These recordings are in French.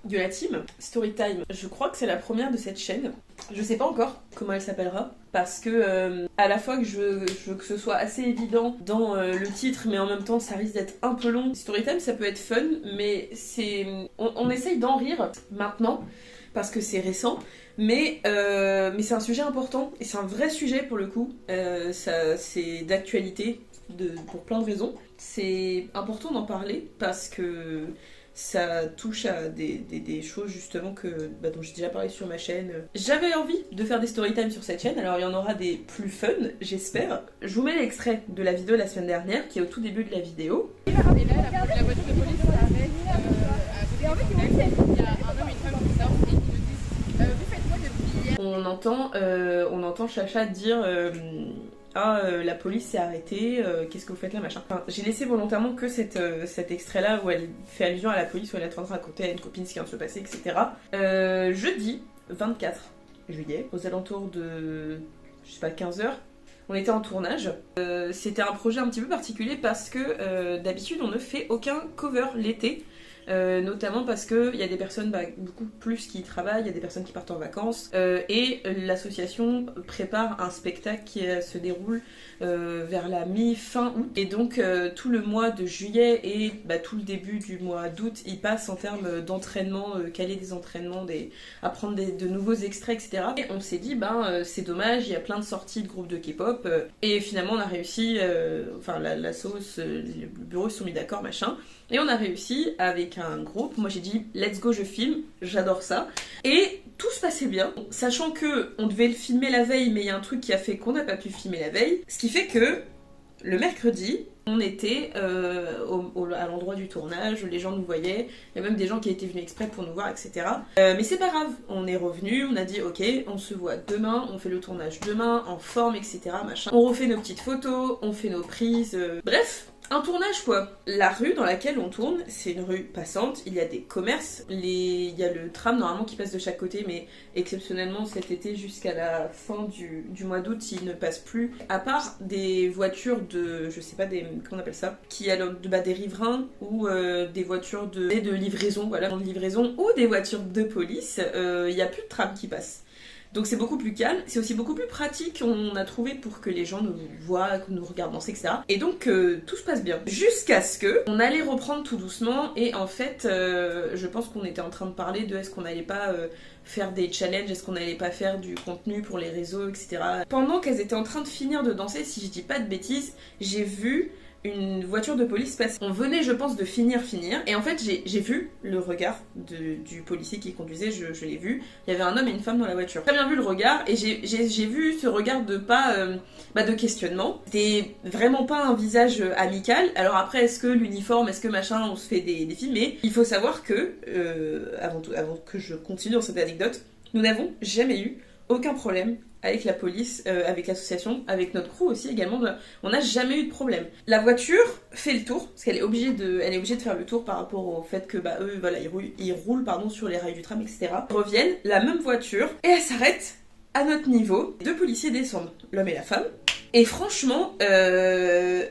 de la team Storytime. Je crois que c'est la première de cette chaîne. Je sais pas encore comment elle s'appellera parce que à la fois que je veux que ce soit assez évident dans le titre, mais en même temps ça risque d'être un peu long. Storytime ça peut être fun, mais on essaye d'en rire maintenant parce que c'est récent, mais c'est un sujet important et c'est un vrai sujet pour le coup. C'est d'actualité pour plein de raisons. C'est important d'en parler parce que ça touche à des choses justement dont j'ai déjà parlé sur ma chaîne. J'avais envie de faire des storytime sur cette chaîne, alors il y en aura des plus fun, j'espère. Je vous mets l'extrait de la vidéo de la semaine dernière qui est au tout début de la vidéo. Et là, la voiture de police s'arrête à côté du complexe. Il y a un homme et une femme qui sortent et qui nous disent vous faites quoi depuis hier? On entend Chacha dire la police s'est arrêtée, qu'est-ce que vous faites là, machin. Enfin, j'ai laissé volontairement que cet extrait-là où elle fait allusion à la police, où elle est en train de raconter à une copine ce qui vient de se passer, etc. Jeudi 24 juillet, aux alentours de, je sais pas, 15h, on était en tournage. C'était un projet un petit peu particulier parce que d'habitude on ne fait aucun cover l'été. Notamment parce qu'il y a des personnes beaucoup plus qui y travaillent, il y a des personnes qui partent en vacances et l'association prépare un spectacle qui se déroule vers la mi-fin août et donc tout le mois de juillet et tout le début du mois d'août il passe en termes d'entraînement, caler des entraînements, apprendre de nouveaux extraits, etc. Et on s'est dit c'est dommage, il y a plein de sorties de groupes de K-pop et finalement on a réussi, la sauce, le bureau se sont mis d'accord, machin. Et on a réussi avec un groupe, moi j'ai dit let's go je filme, j'adore ça. Et tout se passait bien, sachant que on devait le filmer la veille, mais il y a un truc qui a fait qu'on n'a pas pu filmer la veille. Ce qui fait que le mercredi, on était à l'endroit du tournage, les gens nous voyaient, il y a même des gens qui étaient venus exprès pour nous voir, etc. Mais c'est pas grave, on est revenu, on a dit ok, on se voit demain, on fait le tournage demain, en forme, etc. Machin. On refait nos petites photos, on fait nos prises, bref. Un tournage quoi. La rue dans laquelle on tourne, c'est une rue passante, il y a des commerces, il y a le tram normalement qui passe de chaque côté, mais exceptionnellement cet été jusqu'à la fin du mois d'août, il ne passe plus. À part des voitures de, je sais pas, comment on appelle ça, qui a des riverains ou des voitures de livraison, voilà, de livraison, ou des voitures de police, il n'y a plus de tram qui passe. Donc c'est beaucoup plus calme, c'est aussi beaucoup plus pratique, on a trouvé pour que les gens nous voient, nous regardent danser, etc. Et donc tout se passe bien. Jusqu'à ce que on allait reprendre tout doucement et en fait je pense qu'on était en train de parler de est-ce qu'on n'allait pas faire des challenges, est-ce qu'on n'allait pas faire du contenu pour les réseaux, etc. Pendant qu'elles étaient en train de finir de danser, si je dis pas de bêtises, j'ai vu une voiture de police passer. On venait, je pense, de finir, et en fait, j'ai vu le regard du policier qui conduisait, je l'ai vu. Il y avait un homme et une femme dans la voiture. J'ai très bien vu le regard, et j'ai vu ce regard de de questionnement. C'était vraiment pas un visage amical. Alors après, est-ce que l'uniforme, est-ce que machin, on se fait des films, mais il faut savoir que, avant que je continue dans cette anecdote, nous n'avons jamais eu aucun problème avec la police, avec l'association, avec notre crew aussi également, on n'a jamais eu de problème. La voiture fait le tour, parce qu'elle est obligée de faire le tour par rapport au fait que eux, voilà, ils roulent sur les rails du tram, etc. Ils reviennent, la même voiture, et elle s'arrête à notre niveau. Deux policiers descendent, l'homme et la femme, et franchement, je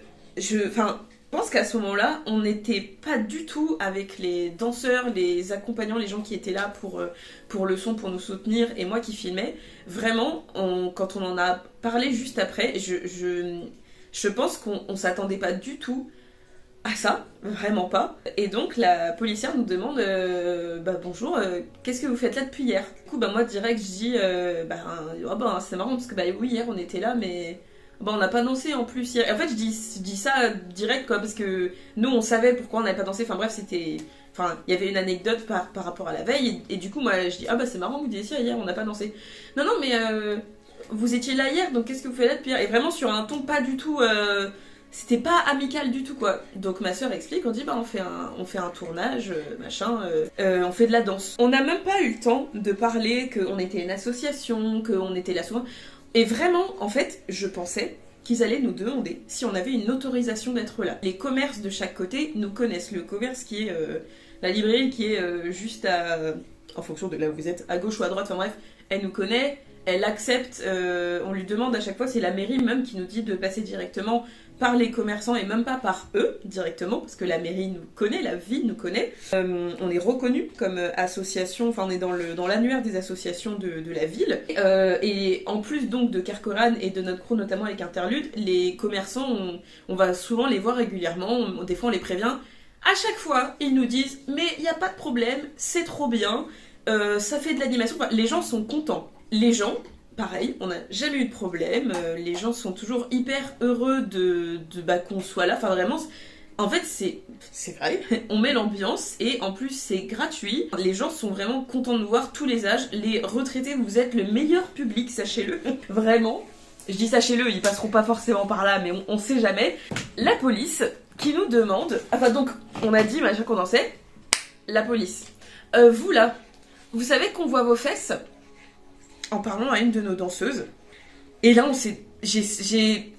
pense qu'à ce moment-là, on n'était pas du tout avec les danseurs, les accompagnants, les gens qui étaient là pour le son, pour nous soutenir, et moi qui filmais. Vraiment, quand on en a parlé juste après, je pense qu'on s'attendait pas du tout à ça, vraiment pas. Et donc la policière nous demande bonjour, qu'est-ce que vous faites là depuis hier? Du coup, moi direct, je dis c'est marrant parce que oui, hier on était là, mais on n'a pas dansé en plus hier. Et en fait, je dis ça direct quoi, parce que nous on savait pourquoi on n'avait pas dansé. Enfin bref, il y avait une anecdote par rapport à la veille, et du coup, moi je dis c'est marrant, vous disiez hier on n'a pas dansé. Non, mais vous étiez là hier, donc qu'est-ce que vous faites là depuis hier? Et vraiment sur un ton pas du tout. C'était pas amical du tout quoi. Donc ma soeur explique, on dit on fait un tournage, on fait de la danse. On n'a même pas eu le temps de parler qu'on était une association, qu'on était là souvent. Et vraiment, en fait, je pensais qu'ils allaient nous demander si on avait une autorisation d'être là. Les commerces de chaque côté nous connaissent. Le commerce qui est la librairie qui est juste en fonction de là où vous êtes, à gauche ou à droite, enfin bref, elle nous connaît, elle accepte, on lui demande à chaque fois, c'est la mairie même qui nous dit de passer directement par les commerçants et même pas par eux directement, parce que la mairie nous connaît, la ville nous connaît. On est reconnu comme association, enfin on est dans l'annuaire des associations de la ville. Et en plus donc de Kerkoran et de notre crew, notamment avec Interlude, les commerçants, on va souvent les voir régulièrement, des fois on les prévient. À chaque fois, ils nous disent « mais il n'y a pas de problème, c'est trop bien, ça fait de l'animation ». Enfin, les gens sont contents. Les gens... Pareil, on n'a jamais eu de problème, les gens sont toujours hyper heureux bah, qu'on soit là, enfin vraiment, en fait c'est vrai, on met l'ambiance et en plus c'est gratuit, les gens sont vraiment contents de nous voir, tous les âges, les retraités vous êtes le meilleur public, sachez-le, vraiment, je dis sachez-le, ils passeront pas forcément par là mais on sait jamais. La police qui nous demande, enfin donc on a dit machin condensé, la police, vous là, vous savez qu'on voit vos fesses ? En parlant à une de nos danseuses. Et là, j'ai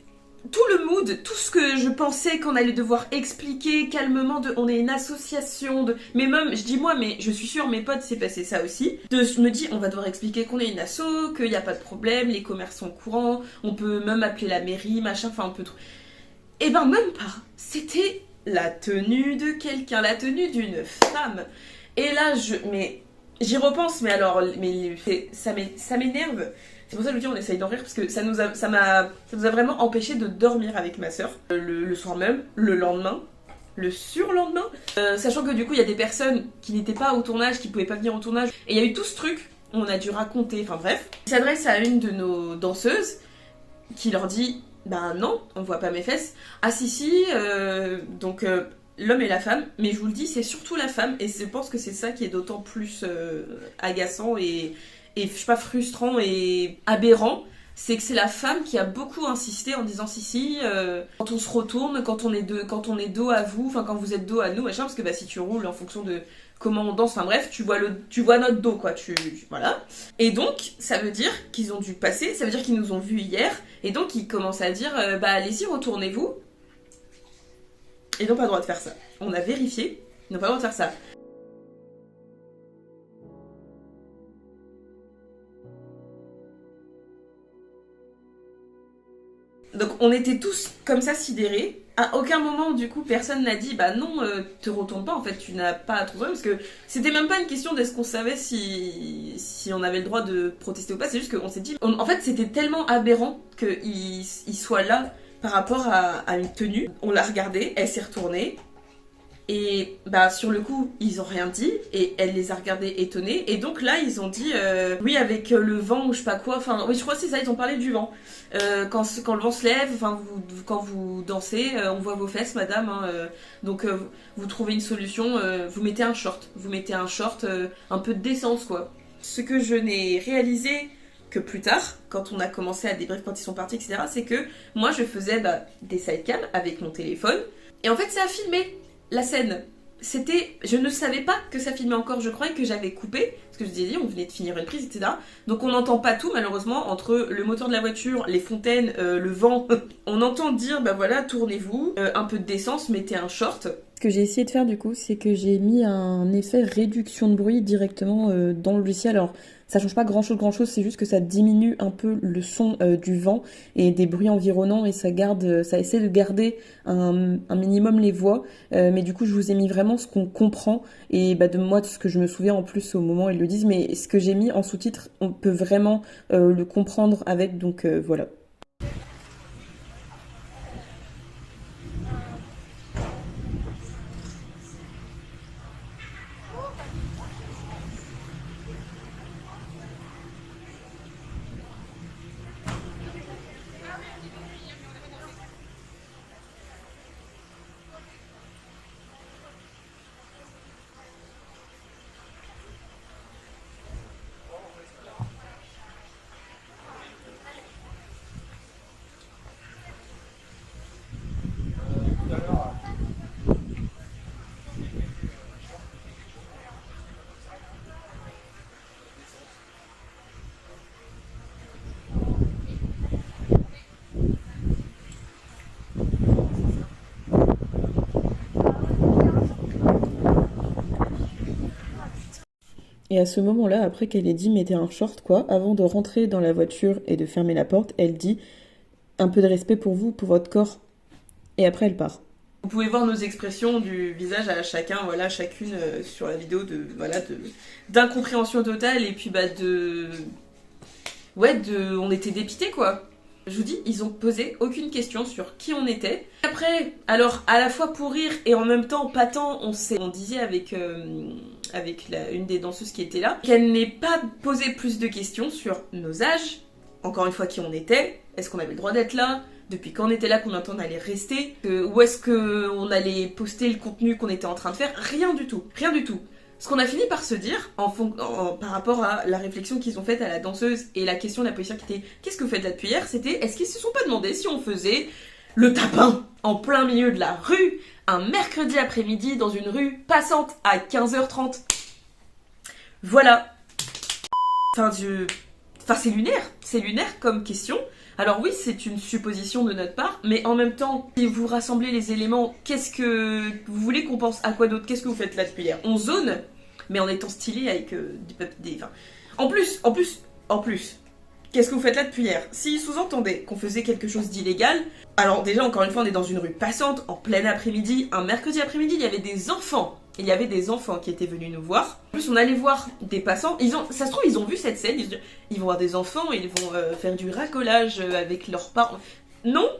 tout le mood, tout ce que je pensais qu'on allait devoir expliquer calmement on est une association mais même, je dis moi, mais je suis sûre, mes potes, c'est passé ça aussi. Je me dis, on va devoir expliquer qu'on est une asso, qu'il n'y a pas de problème, les commerces sont courants, on peut même appeler la mairie, machin, enfin, on peut tout. Et ben, même pas. C'était la tenue de quelqu'un, la tenue d'une femme. Et là, mais... J'y repense, mais alors, ça m'énerve. C'est pour ça que je dis on essaye d'en rire, parce que ça nous a vraiment empêché de dormir avec ma soeur. Le soir même, le lendemain, le surlendemain. Sachant que du coup, il y a des personnes qui n'étaient pas au tournage, qui pouvaient pas venir au tournage. Et il y a eu tout ce truc, on a dû raconter, enfin bref. Il s'adresse à une de nos danseuses, qui leur dit, ben non, on voit pas mes fesses. Ah si, donc... l'homme et la femme, mais je vous le dis, c'est surtout la femme, et je pense que c'est ça qui est d'autant plus agaçant et je sais pas, frustrant et aberrant, c'est que c'est la femme qui a beaucoup insisté en disant si, quand on se retourne, quand on est dos à vous, enfin quand vous êtes dos à nous, machin, parce que bah si tu roules en fonction de comment on danse, enfin bref, tu vois notre dos, quoi, voilà. Et donc, ça veut dire qu'ils ont dû passer, ça veut dire qu'ils nous ont vus hier, et donc ils commencent à dire, bah allez-y, retournez-vous. Ils n'ont pas le droit de faire ça. On a vérifié, ils n'ont pas le droit de faire ça. Donc on était tous comme ça sidérés. À aucun moment, du coup, personne n'a dit bah non, te retourne pas, en fait, tu n'as pas à trouver. Parce que c'était même pas une question d'est-ce qu'on savait si on avait le droit de protester ou pas. C'est juste qu'on s'est dit. En fait, c'était tellement aberrant qu'il soit là par rapport à une tenue. On l'a regardée, elle s'est retournée. Et bah sur le coup, ils ont rien dit et elle les a regardés étonnés. Et donc là, ils ont dit oui avec le vent ou je sais pas quoi. Enfin oui, je crois que c'est ça. Ils ont parlé du vent. Quand le vent se lève, enfin quand vous dansez, on voit vos fesses, madame. Hein, donc vous trouvez une solution. Vous mettez un short. Vous mettez un short, un peu de décence quoi. Ce que je n'ai réalisé que plus tard, quand on a commencé à débrief, quand ils sont partis, etc., c'est que moi je faisais des sidecams avec mon téléphone. Et en fait, ça a filmé. La scène, je ne savais pas que ça filmait encore, je croyais que j'avais coupé, parce que je vous ai dit, on venait de finir une prise, etc. Donc on n'entend pas tout, malheureusement, entre le moteur de la voiture, les fontaines, le vent. On entend dire, bah voilà, tournez-vous, un peu de décence, mettez un short. Ce que j'ai essayé de faire du coup, c'est que j'ai mis un effet réduction de bruit directement dans le logiciel. Alors ça change pas grand chose, c'est juste que ça diminue un peu le son du vent et des bruits environnants et ça essaie de garder un minimum les voix. Mais du coup, je vous ai mis vraiment ce qu'on comprend et bah, de moi, de ce que je me souviens en plus au moment où ils le disent. Mais ce que j'ai mis en sous-titres, on peut vraiment le comprendre avec, donc voilà. Et à ce moment-là, après qu'elle ait dit mettez un short, quoi, avant de rentrer dans la voiture et de fermer la porte, elle dit un peu de respect pour vous, pour votre corps. et après elle part. Vous pouvez voir nos expressions du visage à chacun, voilà, chacune sur la vidéo d'incompréhension totale et puis on était dépités quoi. Je vous dis, ils ont posé aucune question sur qui on était. Après, alors à la fois pour rire et en même temps pas tant, on disait avec une des danseuses qui était là, qu'elle n'ait pas posé plus de questions sur nos âges, encore une fois qui on était, est-ce qu'on avait le droit d'être là, depuis quand on était là, combien de temps on allait rester, où est-ce qu'on allait poster le contenu qu'on était en train de faire, rien du tout, rien du tout. Ce qu'on a fini par se dire, par rapport à la réflexion qu'ils ont faite à la danseuse et la question de la policière qui était « Qu'est-ce que vous faites là depuis hier ?» C'était « Est-ce qu'ils se sont pas demandé si on faisait le tapin en plein milieu de la rue, un mercredi après-midi dans une rue passante à 15h30 ?» Voilà. Enfin, c'est lunaire comme question. Alors oui, c'est une supposition de notre part, mais en même temps, si vous rassemblez les éléments, qu'est-ce que vous voulez qu'on pense à quoi d'autre? Qu'est-ce que vous faites là depuis hier? On zone, mais en étant stylé avec enfin, en plus, qu'est-ce que vous faites là depuis hier? S'ils sous-entendaient qu'on faisait quelque chose d'illégal, alors déjà, encore une fois, on est dans une rue passante, en plein après-midi, un mercredi après-midi, il y avait des enfants. Il y avait des enfants qui étaient venus nous voir. En plus, on allait voir des passants. Ça se trouve, ils ont vu cette scène. Ils vont voir des enfants, ils vont faire du racolage avec leurs parents. Non,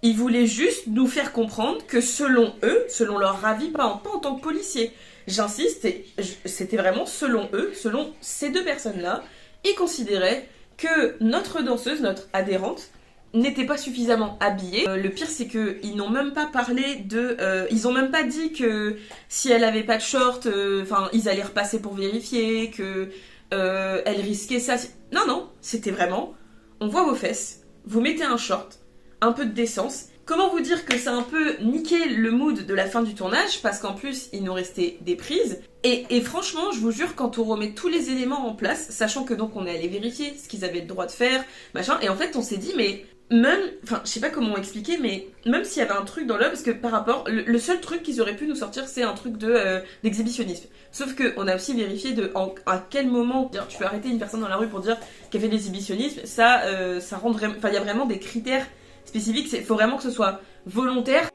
ils voulaient juste nous faire comprendre que selon eux, selon leur avis, pas en tant que policiers, j'insiste, c'était vraiment selon eux, selon ces deux personnes-là, ils considéraient que notre danseuse, notre adhérente, n'était pas suffisamment habillée. Le pire c'est que ils n'ont même pas parlé de... ils ont même pas dit que si elle avait pas de short, ils allaient repasser pour vérifier, que elle risquait ça. Non, c'était vraiment... On voit vos fesses, vous mettez un short, un peu de décence. Comment vous dire que ça a un peu niqué le mood de la fin du tournage, parce qu'en plus, il nous restait des prises. Et franchement, je vous jure, quand on remet tous les éléments en place, sachant que donc on est allé vérifier ce qu'ils avaient le droit de faire, machin, et en fait on s'est dit, mais... Même, enfin, je sais pas comment expliquer, mais même s'il y avait un truc dans l'œuvre, parce que par rapport, le seul truc qu'ils auraient pu nous sortir, c'est un truc d'exhibitionnisme. Sauf que on a aussi vérifié à quel moment tu peux arrêter une personne dans la rue pour dire qu'elle fait de l'exhibitionnisme. Ça rendrait, enfin, il y a vraiment des critères spécifiques. Il faut vraiment que ce soit volontaire.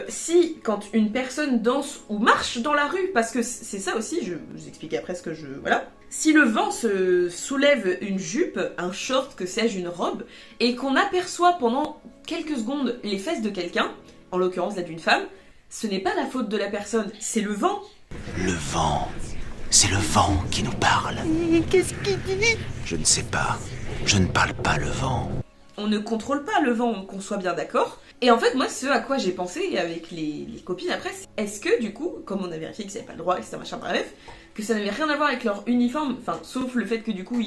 Si, quand une personne danse ou marche dans la rue, parce que c'est ça aussi, je vous explique après ce que je... Voilà. Si le vent se soulève une jupe, un short, que sais-je, une robe, et qu'on aperçoit pendant quelques secondes les fesses de quelqu'un, en l'occurrence là d'une femme, ce n'est pas la faute de la personne, c'est le vent. Le vent, c'est le vent qui nous parle. Qu'est-ce qu'il dit? Je ne sais pas, je ne parle pas le vent. On ne contrôle pas le vent, qu'on soit bien d'accord. Et en fait, moi, ce à quoi j'ai pensé avec les copines après, c'est est-ce que du coup, comme on a vérifié qu'ils n'avaient pas le droit, etc., machin, bref, que ça n'avait rien à voir avec leur uniforme, enfin, sauf le fait que du coup,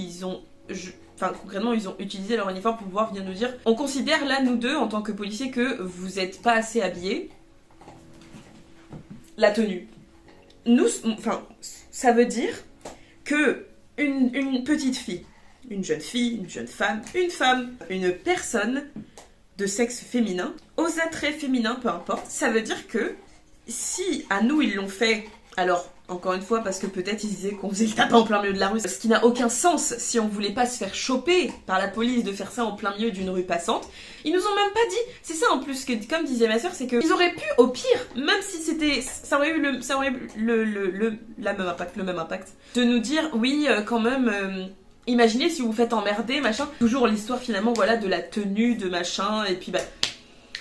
concrètement, ils ont utilisé leur uniforme pour pouvoir venir nous dire on considère là, nous deux, en tant que policiers, que vous n'êtes pas assez habillés. La tenue. Nous, enfin, ça veut dire que une petite fille, une jeune fille, une jeune femme, une personne de sexe féminin, aux attraits féminins, peu importe, ça veut dire que si à nous ils l'ont fait, alors encore une fois parce que peut-être ils disaient qu'on faisait le tapin en plein milieu de la rue, ce qui n'a aucun sens si on voulait pas se faire choper par la police de faire ça en plein milieu d'une rue passante, ils nous ont même pas dit, c'est ça en plus que comme disait ma soeur, c'est que ils auraient pu au pire, même si c'était, ça aurait eu le même impact, de nous dire oui quand même. Imaginez si vous vous faites emmerder, machin. Toujours l'histoire finalement, voilà, de la tenue, de machin, et puis bah...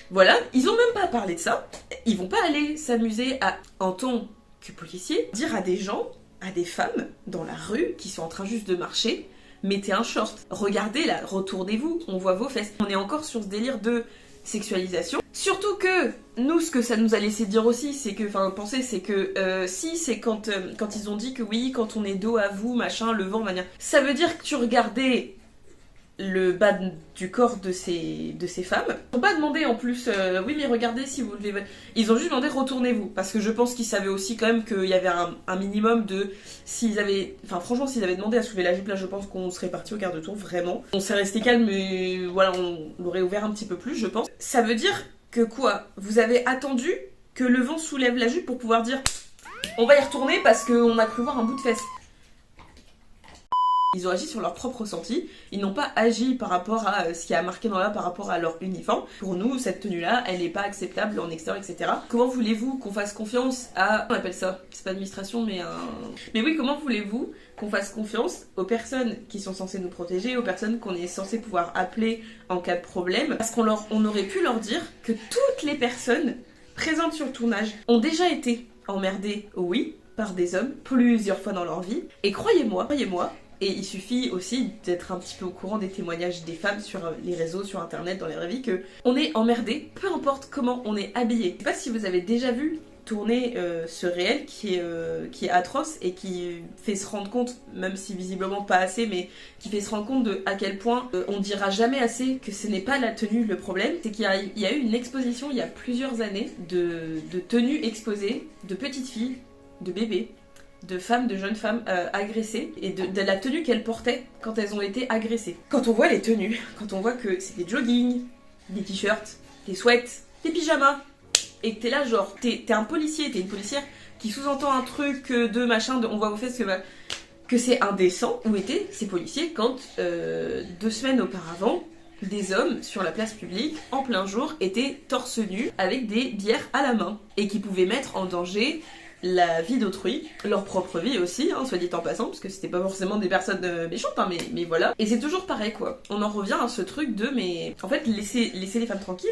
Voilà, ils ont même pas parlé de ça. Ils vont pas aller s'amuser à, en tant que policier, dire à des gens, à des femmes, dans la rue, qui sont en train juste de marcher, mettez un short. Regardez là, retournez-vous, on voit vos fesses. On est encore sur ce délire de sexualisation. Surtout que, nous, ce que ça nous a laissé dire aussi, c'est que, enfin, penser, c'est que, si, c'est quand ils ont dit que oui, quand on est dos à vous, machin, le vent, manière. Ça veut dire que tu regardais le bas du corps de ces femmes. Ils n'ont pas demandé en plus, oui, mais regardez si vous levez. Ils ont juste demandé retournez-vous. Parce que je pense qu'ils savaient aussi quand même qu'il y avait un minimum de. S'ils avaient. Enfin, franchement, s'ils avaient demandé à soulever la jupe, là, je pense qu'on serait parti au quart de tour, vraiment. On s'est resté calme, mais voilà, on l'aurait ouvert un petit peu plus, je pense. Ça veut dire que quoi? Vous avez attendu que le vent soulève la jupe pour pouvoir dire on va y retourner parce qu'on a cru voir un bout de fesse. Ils ont agi sur leur propre ressenti, ils n'ont pas agi par rapport à ce qui a marqué dans là par rapport à leur uniforme. Pour nous, cette tenue-là, elle n'est pas acceptable en extérieur, etc. Comment voulez-vous qu'on fasse confiance à... On appelle ça, c'est pas administration, mais un... Mais oui, comment voulez-vous qu'on fasse confiance aux personnes qui sont censées nous protéger, aux personnes qu'on est censé pouvoir appeler en cas de problème? Parce on aurait pu leur dire que toutes les personnes présentes sur le tournage ont déjà été emmerdées, oui, par des hommes, plusieurs fois dans leur vie. Et croyez-moi, et il suffit aussi d'être un petit peu au courant des témoignages des femmes sur les réseaux, sur internet, dans les vraies vies, que on est emmerdé, peu importe comment on est habillé. Je sais pas si vous avez déjà vu tourner ce réel qui est atroce et qui fait se rendre compte, même si visiblement pas assez, mais qui fait se rendre compte de à quel point on dira jamais assez que ce n'est pas la tenue le problème. C'est qu'il y a eu une exposition il y a plusieurs années de tenues exposées de petites filles, de bébés, de femmes, de jeunes femmes agressées et de la tenue qu'elles portaient quand elles ont été agressées. Quand on voit les tenues, quand on voit que c'est des joggings, des t-shirts, des sweats, des pyjamas, et que t'es là genre, t'es un policier, t'es une policière qui sous-entend un truc de machin, on voit aux fesses que c'est indécent. Où étaient ces policiers quand 2 semaines auparavant, des hommes sur la place publique, en plein jour, étaient torse nu avec des bières à la main et qui pouvaient mettre en danger la vie d'autrui, leur propre vie aussi, hein, soit dit en passant, parce que c'était pas forcément des personnes méchantes, hein, mais voilà. Et c'est toujours pareil, quoi. On en revient à ce truc de, mais en fait, laisser les femmes tranquilles.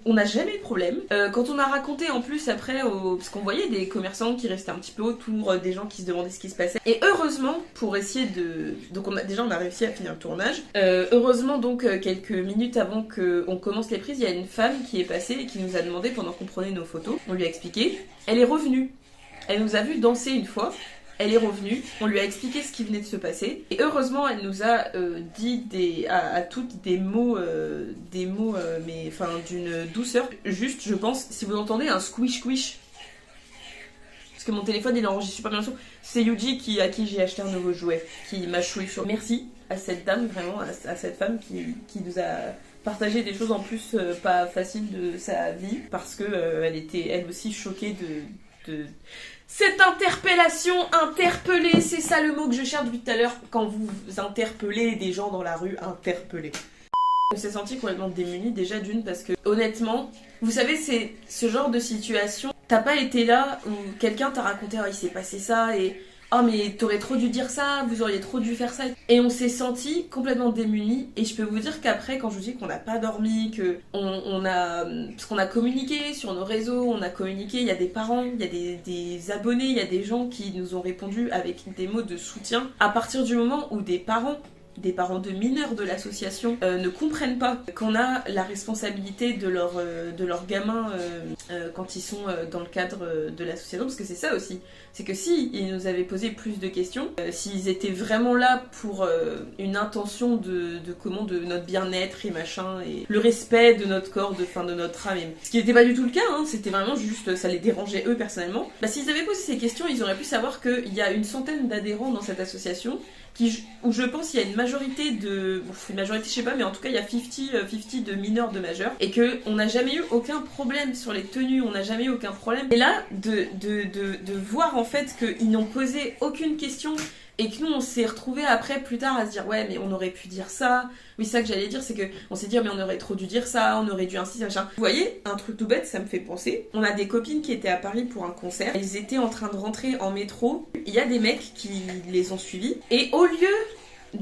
On n'a jamais eu de problème. Quand on a raconté en plus après, parce qu'on voyait des commerçants qui restaient un petit peu autour, des gens qui se demandaient ce qui se passait. Et heureusement, pour essayer de... Donc on a réussi à finir le tournage. Heureusement, donc, quelques minutes avant qu'on commence les prises, il y a une femme qui est passée et qui nous a demandé, pendant qu'on prenait nos photos, on lui a expliqué. Elle est revenue. Elle nous a vu danser une fois, elle est revenue, on lui a expliqué ce qui venait de se passer, et heureusement elle nous a dit à toutes des mots, mais enfin d'une douceur. Juste, je pense, si vous entendez un squish squish, parce que mon téléphone il enregistre super bien le son, c'est Yuji à qui j'ai acheté un nouveau jouet, qui m'a choué sur. Merci à cette dame, vraiment, à cette femme qui nous a partagé des choses en plus pas faciles de sa vie, parce que elle était elle aussi choquée de cette interpellation, interpeller, c'est ça le mot que je cherche depuis tout à l'heure, quand vous interpellez des gens dans la rue, interpeller. On s'est senti complètement démunis, déjà d'une, parce que honnêtement, vous savez, c'est ce genre de situation, t'as pas été là où quelqu'un t'a raconté « oh, il s'est passé ça » et « oh mais t'aurais trop dû dire ça, vous auriez trop dû faire ça ». Et on s'est senti complètement démunis, et je peux vous dire qu'après, quand je vous dis qu'on n'a pas dormi, parce qu'on a communiqué sur nos réseaux, on a communiqué, il y a des parents, il y a des abonnés, il y a des gens qui nous ont répondu avec des mots de soutien. À partir du moment où des parents de mineurs de l'association ne comprennent pas qu'on a la responsabilité de leurs gamins quand ils sont dans le cadre de l'association, parce que c'est ça aussi, c'est que si ils nous avaient posé plus de questions, s'ils étaient vraiment là pour une intention de notre bien-être et machin, et le respect de notre corps, de notre âme, ce qui n'était pas du tout le cas, hein, c'était vraiment juste, ça les dérangeait eux personnellement, s'ils avaient posé ces questions, ils auraient pu savoir qu'il y a une centaine d'adhérents dans cette association, où je pense qu'il y a une majorité une majorité je sais pas, mais en tout cas il y a 50 de mineurs de majeurs, et que on n'a jamais eu aucun problème sur les tenues, on n'a jamais eu aucun problème. Et là de voir en fait qu'ils n'ont posé aucune question, et que nous on s'est retrouvés après plus tard à se dire ouais mais on aurait pu dire ça, oui c'est ça que j'allais dire, c'est que on s'est dit mais on aurait trop dû dire ça, on aurait dû ainsi machin. Vous voyez, un truc tout bête, ça me fait penser, on a des copines qui étaient à Paris pour un concert, ils étaient en train de rentrer en métro, il y a des mecs qui les ont suivis, et au lieu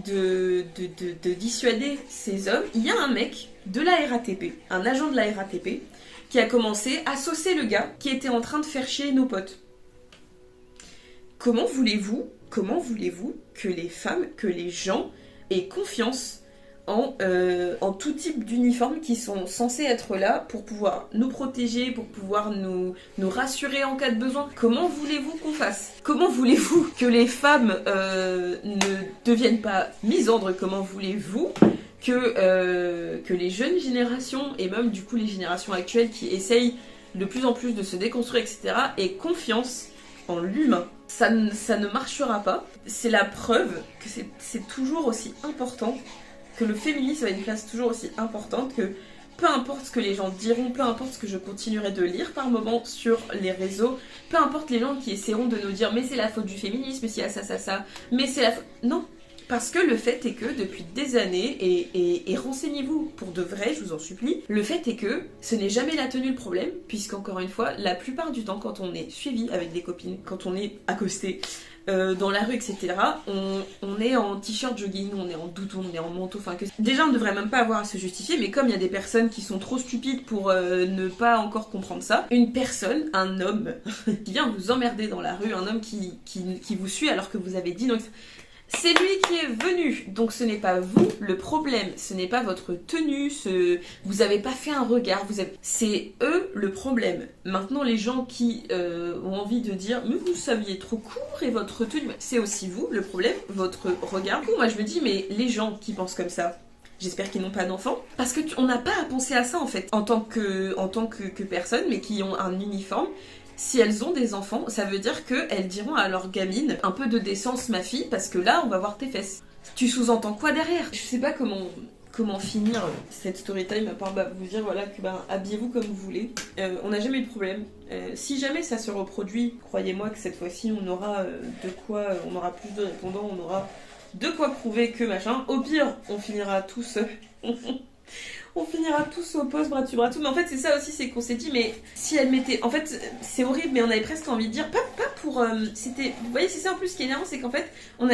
de dissuader ces hommes, il y a un mec de la RATP, un agent de la RATP, qui a commencé à saucer le gars qui était en train de faire chier nos potes. Comment voulez-vous que les femmes, que les gens aient confiance en tout type d'uniformes qui sont censés être là pour pouvoir nous protéger, pour pouvoir nous rassurer en cas de besoin? Comment voulez-vous qu'on fasse? Comment voulez-vous que les femmes ne deviennent pas misandres? Comment voulez-vous que les jeunes générations, et même du coup les générations actuelles qui essayent de plus en plus de se déconstruire, etc., aient confiance en l'humain? Ça ne marchera pas. C'est la preuve que c'est toujours aussi important, que le féminisme a une place toujours aussi importante, que peu importe ce que les gens diront, peu importe ce que je continuerai de lire par moments sur les réseaux, peu importe les gens qui essaieront de nous dire mais c'est la faute du féminisme, s'il y a ça, mais c'est la faute... Non, Parce que le fait est que depuis des années, et renseignez-vous pour de vrai, je vous en supplie, le fait est que ce n'est jamais la tenue le problème, puisqu'encore une fois, la plupart du temps, quand on est suivi avec des copines, quand on est accosté dans la rue, etc., on est en t-shirt jogging, on est en doudoune, on est en manteau, enfin que... Déjà, on ne devrait même pas avoir à se justifier, mais comme il y a des personnes qui sont trop stupides pour ne pas encore comprendre ça, une personne, un homme, qui vient vous emmerder dans la rue, un homme qui vous suit alors que vous avez dit non, c'est lui qui est venu, donc ce n'est pas vous le problème, ce n'est pas votre tenue, vous avez pas fait un regard, c'est eux le problème. Maintenant les gens qui ont envie de dire mais vous saviez trop court et votre tenue, c'est aussi vous le problème, votre regard. Moi je me dis mais les gens qui pensent comme ça, j'espère qu'ils n'ont pas d'enfants, parce que on n'a pas à penser à ça en fait, en tant que personne, mais qui ont un uniforme. Si elles ont des enfants, ça veut dire qu'elles diront à leur gamine un peu de décence ma fille, parce que là on va voir tes fesses. Tu sous-entends quoi derrière? Je sais pas comment finir cette story time à part vous dire voilà que habillez-vous comme vous voulez. On n'a jamais eu de problème. Si jamais ça se reproduit, croyez-moi que cette fois-ci on aura on aura plus de répondants, on aura de quoi prouver que machin. Au pire, on finira tous on finira tous au poste bras dessus bras dessous. Mais en fait c'est ça aussi, c'est qu'on s'est dit mais si elle mettait, en fait c'est horrible mais on avait presque envie de dire pas pour c'était, vous voyez c'est ça en plus qui est énervant, c'est qu'en fait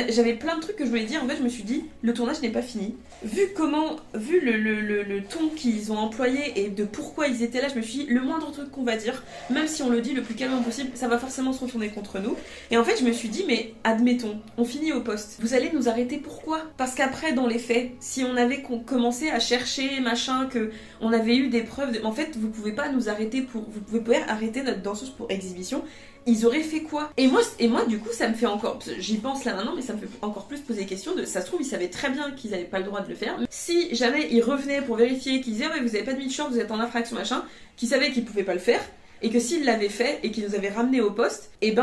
j'avais plein de trucs que je voulais dire, en fait je me suis dit le tournage n'est pas fini, vu le ton qu'ils ont employé et de pourquoi ils étaient là, je me suis dit le moindre truc qu'on va dire, même si on le dit le plus calmement possible, ça va forcément se retourner contre nous. Et en fait je me suis dit mais admettons, on finit au poste, vous allez nous arrêter pourquoi? Parce qu'après dans les faits, si on avait commencé à chercher machin, que on avait eu des preuves en fait vous pouvez pas nous arrêter vous pouvez pas arrêter notre danseuse pour exhibition. Ils auraient fait quoi? Et moi du coup ça me fait encore, j'y pense là maintenant, mais ça me fait encore plus poser question de, ça se trouve ils savaient très bien qu'ils avaient pas le droit de le faire. Si jamais ils revenaient pour vérifier, qu'ils disaient ouais vous avez pas de mid-short, vous êtes en infraction machin, qu'ils savaient qu'ils pouvaient pas le faire, et que s'ils l'avaient fait et qu'ils nous avaient ramenés au poste, et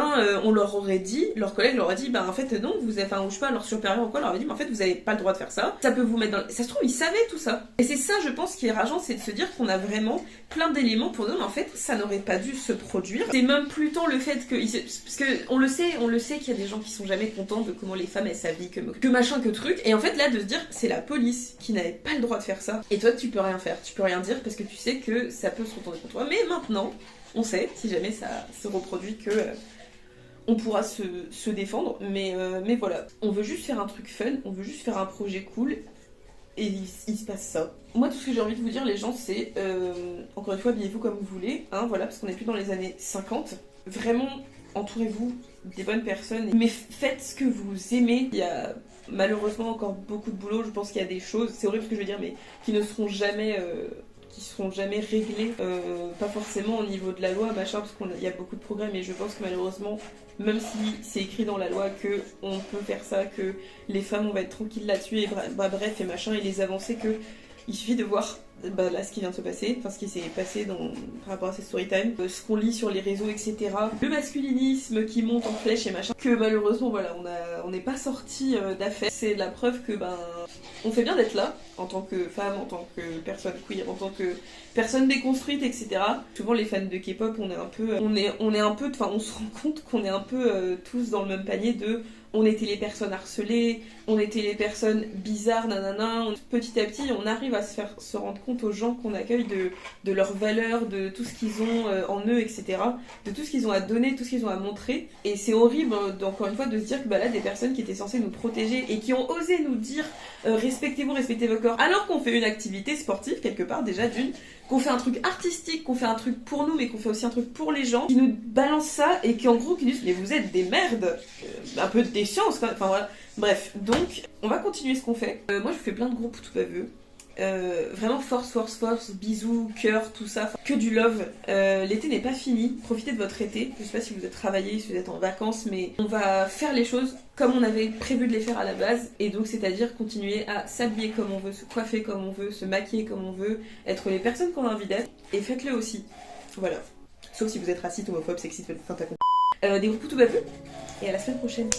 on leur aurait dit, leurs collègues leur auraient dit en fait non, vous avez, ou je sais pas, leur supérieur ou quoi, leur avait dit mais en fait vous avez pas le droit de faire ça, ça peut vous mettre dans... Ça se trouve ils savaient tout ça. Et c'est ça je pense qui est rageant, c'est de se dire qu'on a vraiment plein d'éléments pour nous, mais en fait ça n'aurait pas dû se produire. C'est même plutôt le fait que, parce que on le sait qu'il y a des gens qui sont jamais contents de comment les femmes elles s'habillent, que machin, que truc, et en fait là de se dire c'est la police qui n'avait pas le droit de faire ça, et toi tu peux rien faire, tu peux rien dire parce que tu sais que ça peut se retourner contre toi, mais maintenant on sait, si jamais ça se reproduit, que on pourra se défendre, mais voilà. On veut juste faire un truc fun, on veut juste faire un projet cool, et il se passe ça. Moi, tout ce que j'ai envie de vous dire, les gens, c'est, encore une fois, habillez-vous comme vous voulez, hein, voilà, parce qu'on n'est plus dans les années 50. Vraiment, entourez-vous des bonnes personnes, mais faites ce que vous aimez. Il y a malheureusement encore beaucoup de boulot, je pense qu'il y a des choses, c'est horrible ce que je veux dire, mais qui ne seront jamais... qui seront jamais réglés, pas forcément au niveau de la loi, machin, parce qu'il y a beaucoup de progrès, mais je pense que malheureusement, même si c'est écrit dans la loi que on peut faire ça, que les femmes on va être tranquilles là-dessus, et bref, et machin, et les avancées, que il suffit de voir là ce qui vient de se passer, enfin ce qui s'est passé par rapport à ces storytime, ce qu'on lit sur les réseaux, etc. Le masculinisme qui monte en flèche et machin, que malheureusement voilà, on n'est pas sorti d'affaire. C'est la preuve que on fait bien d'être là, en tant que femme, en tant que personne queer, en tant que personne déconstruite, etc. Souvent les fans de K-pop, on se rend compte qu'on est un peu tous dans le même panier de... On était les personnes harcelées, on était les personnes bizarres, nanana. Petit à petit, on arrive à se rendre compte aux gens qu'on accueille de leurs valeurs, de tout ce qu'ils ont en eux, etc. De tout ce qu'ils ont à donner, tout ce qu'ils ont à montrer. Et c'est horrible, encore une fois, de se dire que là, des personnes qui étaient censées nous protéger et qui ont osé nous dire respectez-vous, respectez vos corps, alors qu'on fait une activité sportive, quelque part, déjà qu'on fait un truc artistique, qu'on fait un truc pour nous, mais qu'on fait aussi un truc pour les gens, qui nous balancent ça et qui en gros qui disent mais vous êtes des merdes, un peu de défiance quand même, enfin voilà. Bref, donc on va continuer ce qu'on fait. Moi je fais plein de groupes tout à vœu. Vraiment force, bisous, cœur, tout ça, que du love. L'été n'est pas fini, profitez de votre été. Je sais pas si vous êtes travaillé, si vous êtes en vacances, mais on va faire les choses comme on avait prévu de les faire à la base, et donc c'est-à-dire continuer à s'habiller comme on veut, se coiffer comme on veut, se maquiller comme on veut, être les personnes qu'on a envie d'être, et faites-le aussi. Voilà. Sauf si vous êtes raciste, homophobe, sexiste, enfin t'as compris. Des groupes tout baveux, et à la semaine prochaine.